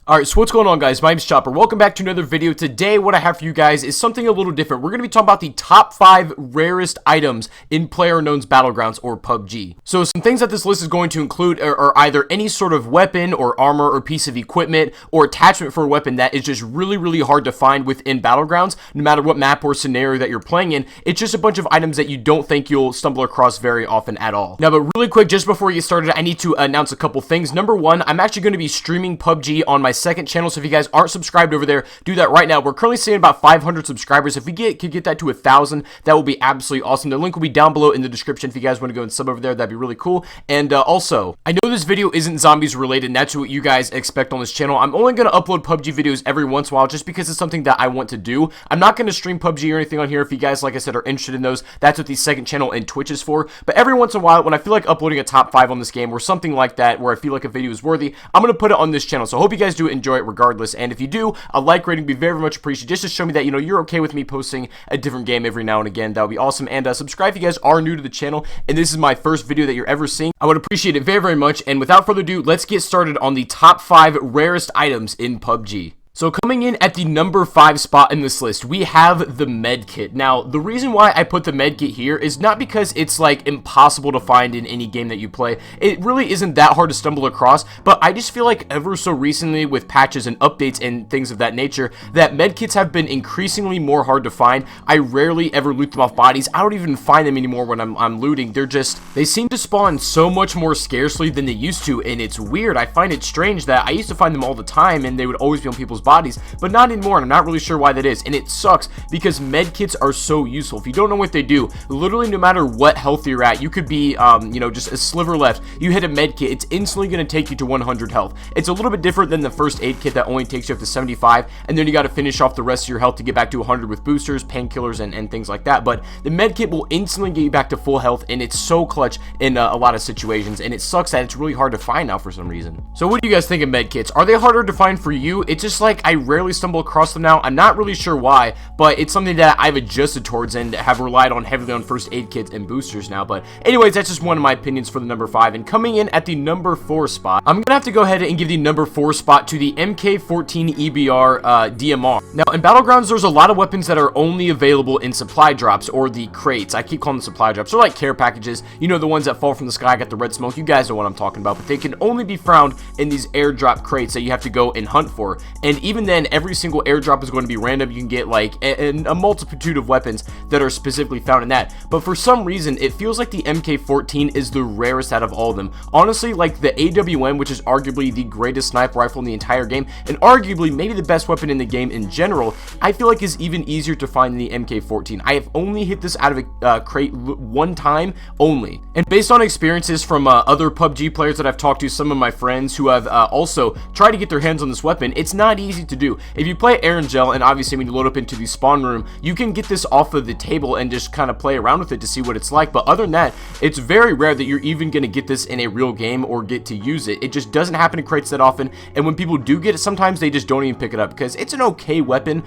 Alright, so what's going on, guys? My name's Chopper. Welcome back to another video. Today, what I have for you guys is something a little different. We're going to be talking about the top 5 rarest items in PlayerUnknownsBattleGrounds, or PUBG. So, some things that this list is going to include are either any sort of weapon, or armor, or piece of equipment, or attachment for a weapon that is just really hard to find within Battlegrounds, no matter what map or scenario that you're playing in. It's just a bunch of items that you don't think you'll stumble across very often at all. Now, but really quick, just before we get started, I need to announce a couple things. Number one, I'm actually going to be streaming PUBG on my second channel, so if you guys aren't subscribed over there, do that right now. We're currently seeing about 500 subscribers. If we could get that to 1,000, that will be absolutely awesome. The link will be down below in the description if you guys want to go and sub over there. That'd be really cool. And also, I know this video isn't zombies related, and that's what you guys expect on this channel. I'm only going to upload PUBG videos every once in a while, just because it's something that I want to do. I'm not going to stream PUBG or anything on here. If you guys, like I said, are interested in those, that's what the second channel and Twitch is for. But every once in a while, when I feel like uploading a top 5 on this game or something like that, where I feel like a video is worthy, I'm going to put it on this channel. So I hope you guys do enjoy it regardless. And if you do, a like rating would be very much appreciated, just to show me that, you know, you're okay with me posting a different game every now and again. That would be awesome. And subscribe if you guys are new to the channel and this is my first video that you're ever seeing. I would appreciate it very much. And without further ado, let's get started on the top 5 rarest items in PUBG. So coming in at the number 5 spot in this list, we have the med kit. Now, the reason why I put the med kit here is not because it's like impossible to find in any game that you play. It really isn't that hard to stumble across, but I just feel like ever so recently with patches and updates and things of that nature, that med kits have been increasingly more hard to find. I rarely ever loot them off bodies. I don't even find them anymore when I'm looting. They seem to spawn so much more scarcely than they used to, and it's weird. I find it strange that I used to find them all the time and they would always be on people's bodies, but not anymore, and I'm not really sure why that is. And it sucks because med kits are so useful. If you don't know what they do, literally no matter what health you're at, you could be you know, just a sliver left, you hit a med kit, it's instantly going to take you to 100 health. It's a little bit different than the first aid kit that only takes you up to 75, and then you got to finish off the rest of your health to get back to 100 with boosters, painkillers, and things like that. But the med kit will instantly get you back to full health, and it's so clutch in a lot of situations, and it sucks that it's really hard to find now for some reason. So what do you guys think of med kits? Are they harder to find for you? It's just like I rarely stumble across them now. I'm not really sure why, but it's something that I've adjusted towards and have relied on heavily on first aid kits and boosters now. But anyways, that's just one of my opinions for the number 5. And coming in at the number 4 spot, I'm gonna have to go ahead and give the number 4 spot to the MK14 EBR DMR. Now in Battlegrounds, there's a lot of weapons that are only available in supply drops, or the crates. I keep calling them supply drops. They're like care packages, you know, the ones that fall from the sky, got the red smoke. You guys know what I'm talking about. But they can only be found in these airdrop crates that you have to go and hunt for. And even then, every single airdrop is going to be random. You can get like a multitude of weapons that are specifically found in that. But for some reason, it feels like the MK14 is the rarest out of all of them. Honestly, like the AWM, which is arguably the greatest sniper rifle in the entire game, and arguably maybe the best weapon in the game in general, I feel like is even easier to find than the MK14. I have only hit this out of a crate one time only. And based on experiences from other PUBG players that I've talked to, some of my friends who have also tried to get their hands on this weapon, it's not easy to do. If you play Gel, and obviously when you load up into the spawn room, you can get this off of the table and just kind of play around with it to see what it's like. But other than that, it's very rare that you're even going to get this in a real game or get to use it. It just doesn't happen in crates that often, and when people do get it, sometimes they just don't even pick it up because it's an okay weapon.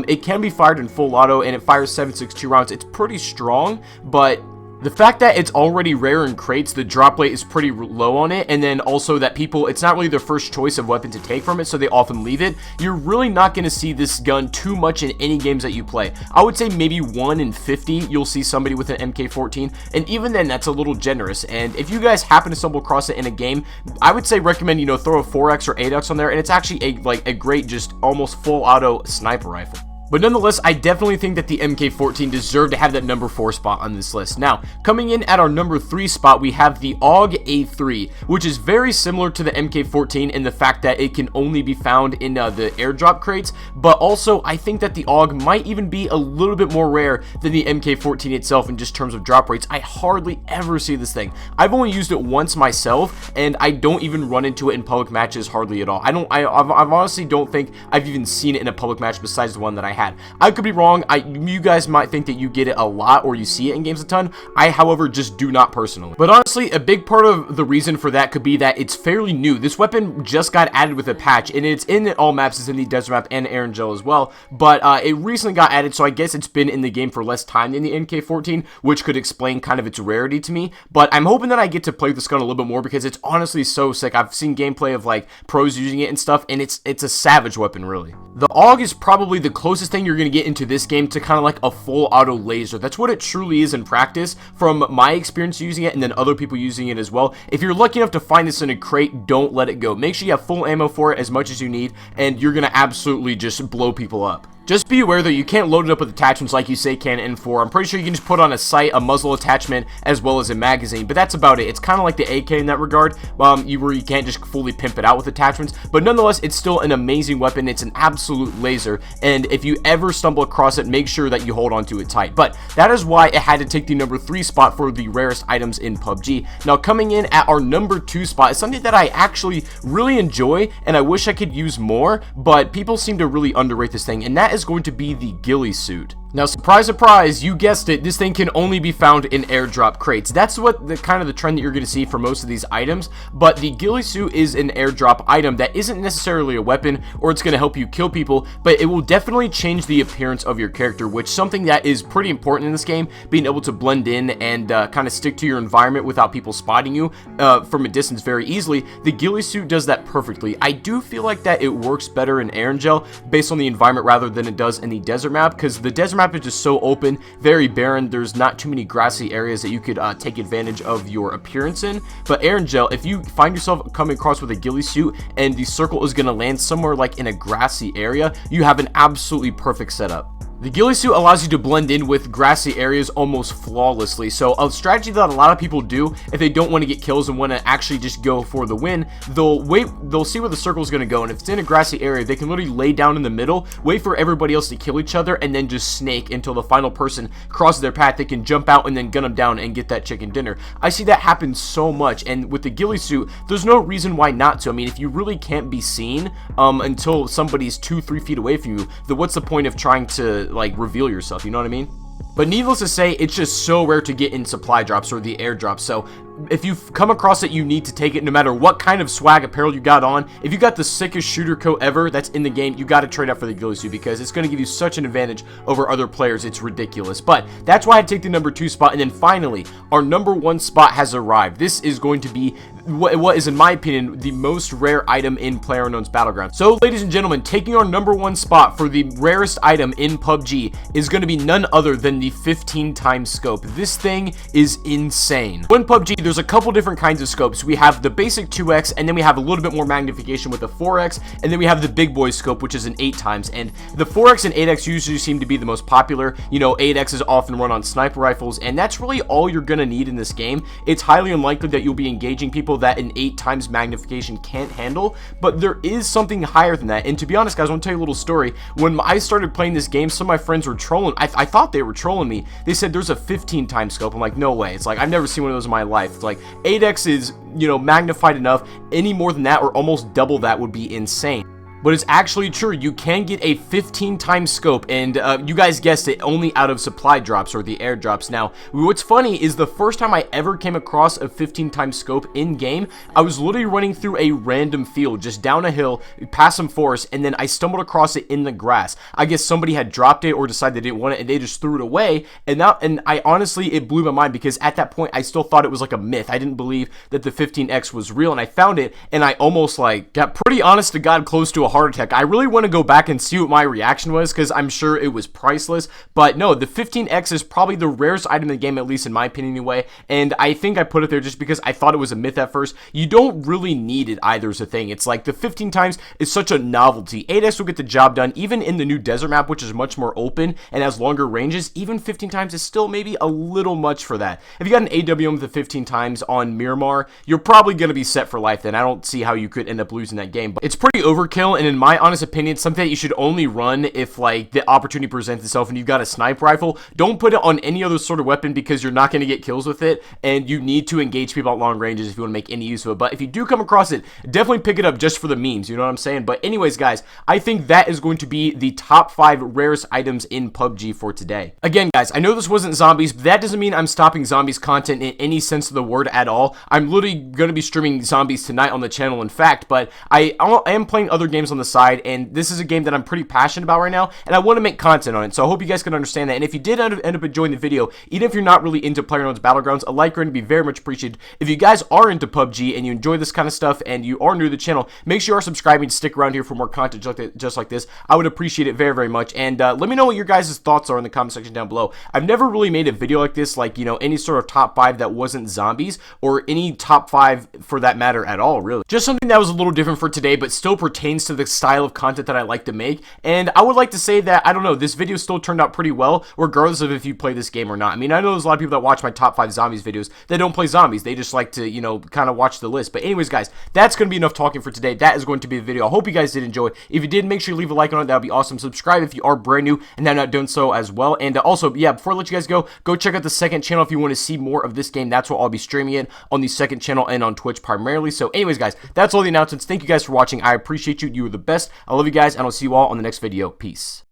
It can be fired in full auto, and it fires 7.62 rounds. It's pretty strong, but the fact that it's already rare in crates, the drop rate is pretty low on it, and then also that people, it's not really their first choice of weapon to take from it, so they often leave it. You're really not going to see this gun too much in any games that you play. I would say maybe 1 in 50 you'll see somebody with an MK14, and even then that's a little generous. And if you guys happen to stumble across it in a game, I would say recommend, you know, throw a 4x or 8x on there, and it's actually a great, just almost full auto sniper rifle. But nonetheless, I definitely think that the MK14 deserved to have that number 4 spot on this list. Now, coming in at our number 3 spot, we have the AUG A3, which is very similar to the MK14 in the fact that it can only be found in the airdrop crates, but also I think that the AUG might even be a little bit more rare than the MK14 itself in just terms of drop rates. I hardly ever see this thing. I've only used it once myself, and I don't even run into it in public matches hardly at all. I honestly don't think I've even seen it in a public match besides the one that I had. I could be wrong. You guys might think that you get it a lot or you see it in games a ton. I, however, just do not personally. But honestly, a big part of the reason for that could be that it's fairly new. This weapon just got added with a patch, and it's in all maps. It's in the desert map and Erangel as well, but it recently got added, so I guess it's been in the game for less time than the NK14, which could explain kind of its rarity to me. But I'm hoping that I get to play this gun a little bit more because it's honestly so sick. I've seen gameplay of like pros using it and stuff, and it's a savage weapon, really. The AUG is probably the closest thing you're going to get into this game to kind of like a full auto laser. That's what it truly is in practice from my experience using it and then other people using it as well. If you're lucky enough to find this in a crate, don't let it go. Make sure you have full ammo for it, as much as you need, and you're going to absolutely just blow people up. Just be aware that you can't load it up with attachments like you say can in 4. I'm pretty sure you can just put on a sight, a muzzle attachment, as well as a magazine, but that's about it. It's kind of like the AK in that regard, where you can't just fully pimp it out with attachments, but nonetheless, it's still an amazing weapon. It's an absolute laser, and if you ever stumble across it, make sure that you hold on to it tight. But that is why it had to take the number 3 spot for the rarest items in PUBG. Now, coming in at our number 2 spot is something that I actually really enjoy, and I wish I could use more, but people seem to really underrate this thing, and that is going to be the Hillie Suit. Now, surprise, surprise, you guessed it, this thing can only be found in airdrop crates. That's what the kind of the trend that you're going to see for most of these items, but the Hillie Suit is an airdrop item that isn't necessarily a weapon, or it's going to help you kill people, but it will definitely change the appearance of your character, which is something that is pretty important in this game, being able to blend in and kind of stick to your environment without people spotting you from a distance very easily. The Hillie Suit does that perfectly. I do feel like that it works better in Erangel based on the environment rather than it does in the desert map, because the desert map is just so open, very barren. There's not too many grassy areas that you could take advantage of your appearance in. But Erangel, if you find yourself coming across with a Hillie Suit and the circle is going to land somewhere like in a grassy area, you have an absolutely perfect setup. The Hillie Suit allows you to blend in with grassy areas almost flawlessly, so a strategy that a lot of people do if they don't want to get kills and want to actually just go for the win, they'll see where the circle is going to go, and if it's in a grassy area, they can literally lay down in the middle, wait for everybody else to kill each other, and then just snake until the final person crosses their path. They can jump out and then gun them down and get that chicken dinner. I see that happen so much, and with the Hillie Suit, there's no reason why not to. I mean, if you really can't be seen until somebody's 2-3 feet away from you, then what's the point of trying to like reveal yourself, you know what I mean? But needless to say, it's just so rare to get in supply drops or the airdrops, so if you come across it, you need to take it no matter what kind of swag apparel you got on. If you got the sickest shooter coat ever that's in the game, you got to trade out for the Hillie Suit because it's going to give you such an advantage over other players. It's ridiculous. But that's why I take the number 2 spot. And then finally, our number 1 spot has arrived. This is going to be what is, in my opinion, the most rare item in PlayerUnknown's Battlegrounds. So, ladies and gentlemen, taking our number 1 spot for the rarest item in PUBG is going to be none other than the 15x scope. This thing is insane. When PUBG, there's a couple different kinds of scopes. We have the basic 2x, and then we have a little bit more magnification with the 4x, and then we have the big boy scope, which is an 8x, and the 4x and 8x usually seem to be the most popular. You know, 8x is often run on sniper rifles, and that's really all you're gonna need in this game. It's highly unlikely that you'll be engaging people that an 8x magnification can't handle, but there is something higher than that. And to be honest, guys, I want to tell you a little story. When I started playing this game, some of my friends were trolling. I thought they were trolling me. They said there's a 15x scope. I'm like, no way. It's like, I've never seen one of those in my life. It's like 8x is, you know, magnified enough. Any more than that or almost double that would be insane. But it's actually true. You can get a 15x scope, and you guys guessed it, only out of supply drops or the airdrops. Now, what's funny is the first time I ever came across a 15x scope in game, I was literally running through a random field, just down a hill, past some forest, and then I stumbled across it in the grass. I guess somebody had dropped it or decided they didn't want it, and they just threw it away. And I honestly, it blew my mind because at that point, I still thought it was like a myth. I didn't believe that the 15x was real, and I found it, and I almost like got pretty honest to God close to a heart attack. I really want to go back and see what my reaction was because I'm sure it was priceless. But no, the 15x is probably the rarest item in the game, at least in my opinion anyway. And I think I put it there just because I thought it was a myth at first. You don't really need it either is a thing. It's like the 15x is such a novelty. 8x will get the job done even in the new desert map, which is much more open and has longer ranges. Even 15x is still maybe a little much for that. If you got an AWM with the 15x on Miramar, you're probably going to be set for life then. I don't see how you could end up losing that game. But it's pretty overkill, and and in my honest opinion, something that you should only run if like the opportunity presents itself and you've got a sniper rifle. Don't put it on any other sort of weapon because you're not going to get kills with it, and you need to engage people at long ranges if you want to make any use of it. But if you do come across it, definitely pick it up just for the memes, you know what I'm saying? But anyways, guys, I think that is going to be the top 5 rarest items in PUBG for today. Again, guys, I know this wasn't zombies, but that doesn't mean I'm stopping zombies content in any sense of the word at all. I'm literally going to be streaming zombies tonight on the channel, in fact, but I am playing other games on the side, and this is a game that I'm pretty passionate about right now, and I want to make content on it, so I hope you guys can understand that. And if you did end up enjoying the video, even if you're not really into PlayerUnknown's Battlegrounds, a like would be very much appreciated. If you guys are into PUBG and you enjoy this kind of stuff and you are new to the channel, make sure you are subscribing to stick around here for more content just like this. I would appreciate it very, very much. And let me know what your guys' thoughts are in the comment section down below. I've never really made a video like this, like, you know, any sort of top 5 that wasn't zombies, or any top 5 for that matter at all, really. Just something that was a little different for today, but still pertains to the style of content that I like to make. And I would like to say that, I don't know, this video still turned out pretty well, regardless of if you play this game or not. I mean, I know there's a lot of people that watch my top 5 zombies videos that don't play zombies. They just like to, you know, kind of watch the list. But anyways, guys, that's going to be enough talking for today. That is going to be the video. I hope you guys did enjoy. If you did, make sure you leave a like on it. That would be awesome. Subscribe if you are brand new and have not done so as well. And also, yeah, before I let you guys go check out the second channel if you want to see more of this game. That's where I'll be streaming it, on the second channel and on Twitch primarily. So anyways, guys, that's all the announcements. Thank you guys for watching. I appreciate you. You are the best. I love you guys, and I'll see you all on the next video. Peace.